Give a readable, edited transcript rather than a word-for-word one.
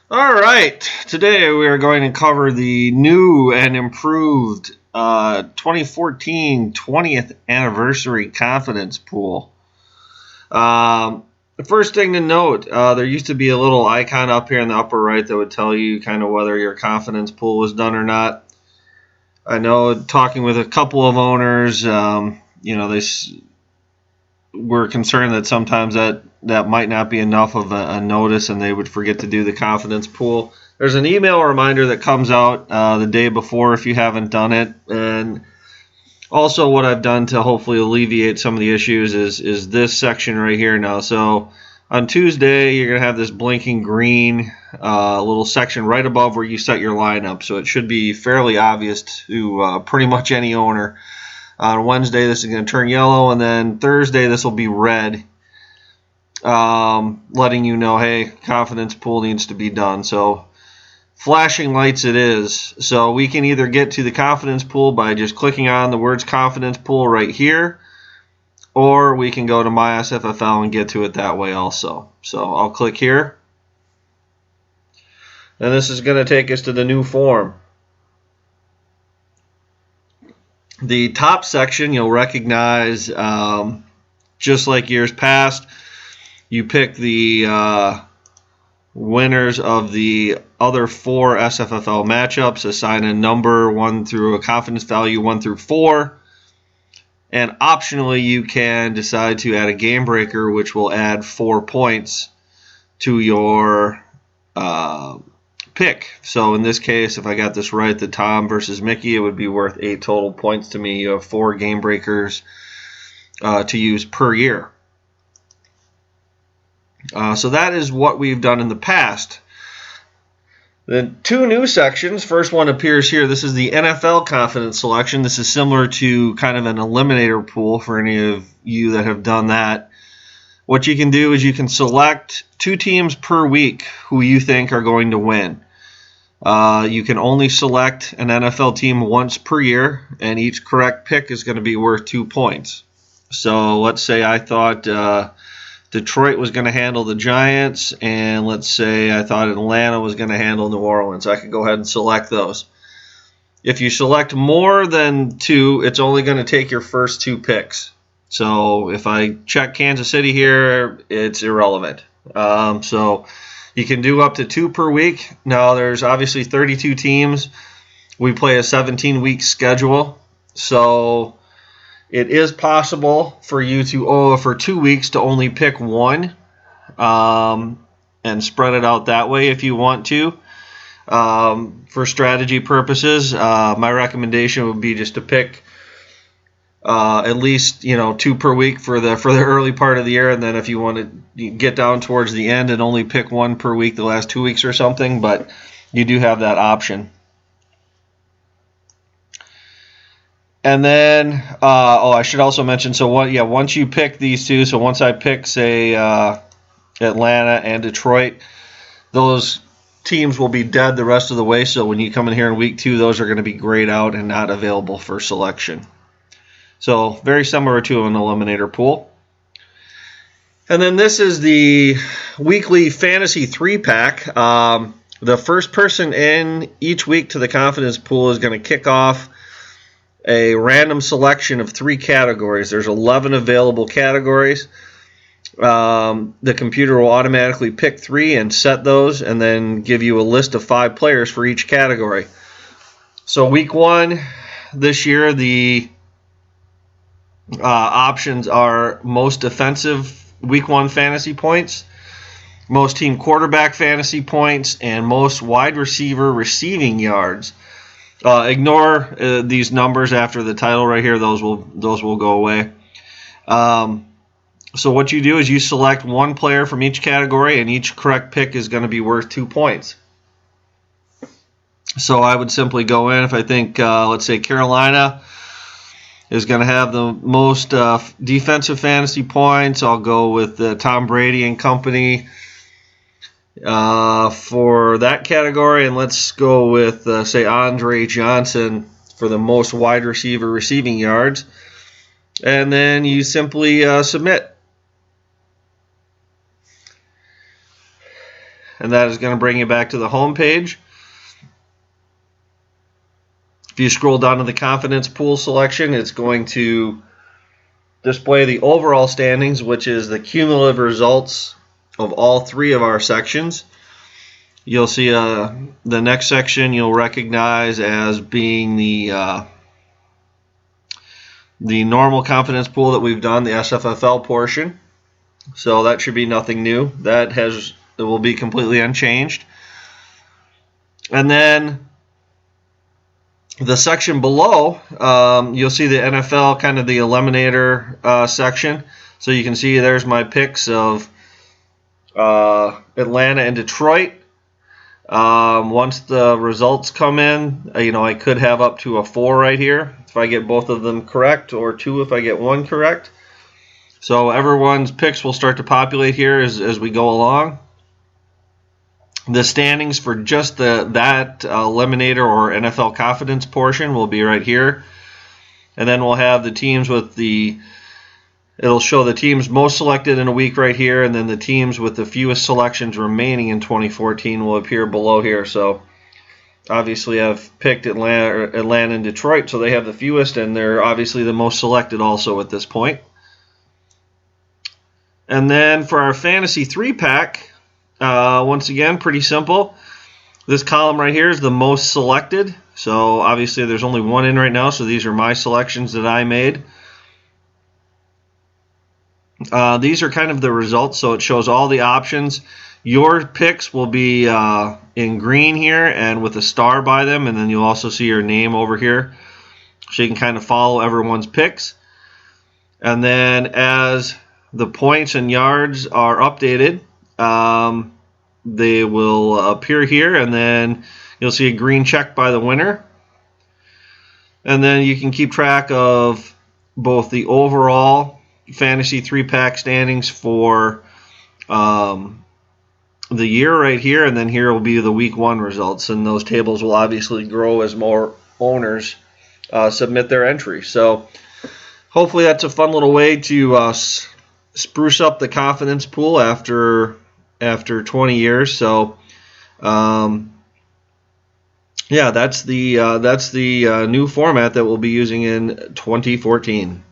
All right, today we are going to cover the new and improved 2014 20th anniversary confidence pool. The first thing to note, there used to be a little icon up here in the upper right that would tell you kind of whether your confidence pool was done or not. I know talking with a couple of owners, they were concerned that sometimes that might not be enough of a notice and they would forget to do the confidence pool. There's an email reminder that comes out the day before if you haven't done it. And also what I've done to hopefully alleviate some of the issues is this section right here now. So on Tuesday, you're going to have this blinking green little section right above where you set your lineup. So it should be fairly obvious to pretty much any owner. On Wednesday, this is going to turn yellow, and then Thursday, this will be red, letting you know, hey, confidence pool needs to be done. So flashing lights it is. So we can either get to the confidence pool by just clicking on the words confidence pool right here, or we can go to My SFFL and get to it that way also. So I'll click here, and this is going to take us to the new form. The top section you'll recognize, just like years past, you pick the winners of the other 4 SFFL matchups, assign a number 1 through a confidence value 1 through 4, and optionally you can decide to add a game breaker which will add 4 points to your pick. So in this case, if I got this right, the Tom versus Mickey, it would be worth 8 total points to me. You have 4 game breakers to use per year. So that is what we've done in the past. The 2 new sections, first one appears here. This is the NFL confidence selection. This is similar to kind of an eliminator pool for any of you that have done that. What you can do is you can select 2 teams per week who you think are going to win. You can only select an NFL team once per year, and each correct pick is going to be worth 2 points. So let's say I thought Detroit was going to handle the Giants, and let's say I thought Atlanta was going to handle New Orleans. I could go ahead and select those. If you select more than 2, it's only going to take your first 2 picks. So if I check Kansas City here, it's irrelevant. So you can do up to 2 per week. Now, there's obviously 32 teams. We play a 17-week schedule. So it is possible for you to, for 2 weeks, to only pick 1 and spread it out that way if you want to. For strategy purposes, my recommendation would be just to pick at least 2 per week for the early part of the year, and then if you want to get down towards the end and only pick 1 per week the last 2 weeks or something, but you do have that option. And then I should also mention, once you pick these 2, so once I pick, say, Atlanta and Detroit, those teams will be dead the rest of the way, so when you come in here in week 2, those are going to be grayed out and not available for selection. So very similar to an eliminator pool. And then this is the weekly fantasy 3-pack. The first person in each week to the confidence pool is going to kick off a random selection of 3 categories. There's 11 available categories. The computer will automatically pick 3 and set those, and then give you a list of 5 players for each category. So week 1 this year, the options are most defensive week 1 fantasy points, most team quarterback fantasy points, and most wide receiver receiving yards. Ignore these numbers after the title right here; those will go away. So what you do is you select 1 player from each category, and each correct pick is going to be worth 2 points. So I would simply go in if I think, let's say, Carolina is going to have the most defensive fantasy points. I'll go with Tom Brady and company for that category, and let's go with, say, Andre Johnson for the most wide receiver receiving yards. And then you simply submit. and that is going to bring you back to the home page. If you scroll down to the confidence pool selection, it's going to display the overall standings, which is the cumulative results of all three of our sections. You'll see the next section you'll recognize as being the normal confidence pool that we've done, the SFFL portion. So that should be nothing new. It will be completely unchanged. And then the section below, you'll see the NFL, kind of the eliminator section. So you can see there's my picks of Atlanta and Detroit. Once the results come in, I could have up to a 4 right here if I get both of them correct, or 2 if I get 1 correct. So everyone's picks will start to populate here as we go along. The standings for just that eliminator or NFL confidence portion will be right here. And then we'll have the teams it'll show the teams most selected in a week right here, and then the teams with the fewest selections remaining in 2014 will appear below here. So obviously I've picked Atlanta and Detroit, so they have the fewest, and they're obviously the most selected also at this point. And then for our fantasy 3-pack, once again, pretty simple. This column right here is the most selected. So obviously there's only 1 in right now, so these are my selections that I made. These are kind of the results, so it shows all the options. Your picks will be in green here and with a star by them, and then you'll also see your name over here, so you can kind of follow everyone's picks. And then as the points and yards are updated, they will appear here, and then you'll see a green check by the winner. And then you can keep track of both the overall fantasy 3-pack standings for the year right here, and then here will be the week 1 results, and those tables will obviously grow as more owners submit their entry. So hopefully that's a fun little way to spruce up the confidence pool after 20 years. So yeah, that's the new format that we'll be using in 2014.